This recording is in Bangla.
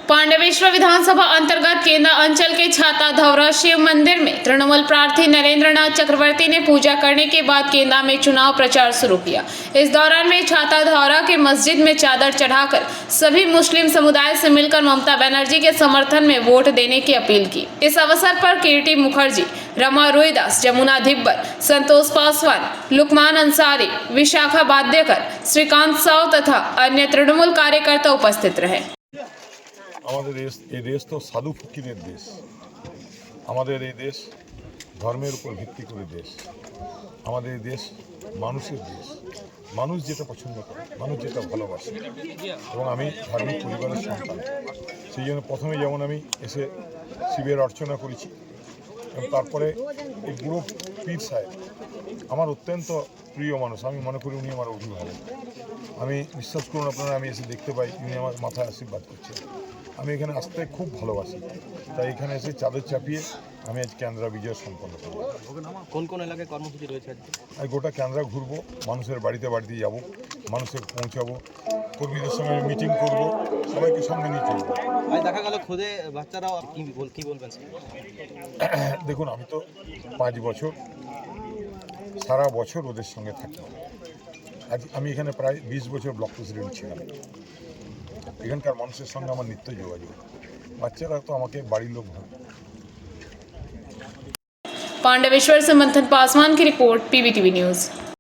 पांडवेश्वर विधानसभा अंतर्गत केंद्र अंचल के छाता धौरा शिव मंदिर में तृणमूल प्रार्थी नरेंद्रनाथ चक्रवर्ती ने पूजा करने के बाद केंद्र में चुनाव प्रचार शुरू किया। इस दौरान में छाता धौरा के मस्जिद में चादर चढ़ाकर सभी मुस्लिम समुदाय से मिलकर ममता बनर्जी के समर्थन में वोट देने की अपील की। इस अवसर पर कीर्ति मुखर्जी, रमा रोहिदास, जमुना धिब्बर, संतोष पासवान, लुकमान अंसारी, विशाखा बाध्यकर, श्रीकांत साव तथा अन्य तृणमूल कार्यकर्ता उपस्थित रहे। আমাদের এই দেশ তো সাধু ফকিরের দেশ। আমাদের এই দেশ ধর্মের উপর ভিত্তি করে দেশ। আমাদের এই দেশ মানুষের দেশ। মানুষ যেটা পছন্দ করে, মানুষ যেটা ভালোবাসে, এবং আমি ধার্মিক পরিবারের সন্তান। সেই জন্য প্রথমে যেমন আমি এসে শিবের অর্চনা করেছি, এবং তারপরে এই বুড়ো পীর সাহেব আমার অত্যন্ত প্রিয় মানুষ। আমি মনে করি উনি আমার অভিভাবক। আমি বিশ্বাস করুন আপনারা, আমি এসে দেখতে পাই উনি আমার মাথায় আশীর্বাদ করছেন। আমি এখানে আসতে খুব ভালোবাসি, তাই এখানে এসে চাদর চাপিয়ে আমি আজ কেন্দ্রা বিজয় সম্পন্ন করব। কোন কোন এলাকায় কর্মসূচি রয়েছে আজকে? আমি গোটা কেন্দ্রা ঘুরবো, মানুষের বাড়িতে বাড়িতে যাব, মানুষের পৌঁছাবো, কর্মীদের সঙ্গে মিটিং করব, সবাইকে সঙ্গে নিয়ে চলবো। আজ দেখা গেল খুদে বাচ্চারাও কি বলবেন? দেখুন, আমি তো 5 বছর সারা বছর ওদের সঙ্গে থাকি। আজ আমি এখানে প্রায় 20 বছর ব্লক প্রেসিডেন্ট ছিলাম। এখানকার মানুষের সঙ্গে আমার নিত্য যোগাযোগ। বাচ্চারা তো আমাকে বাড়ির লোক ভাবে। पांडवेश्वर से मंथन पासवान की रिपोर्ट, PBTV न्यूज़।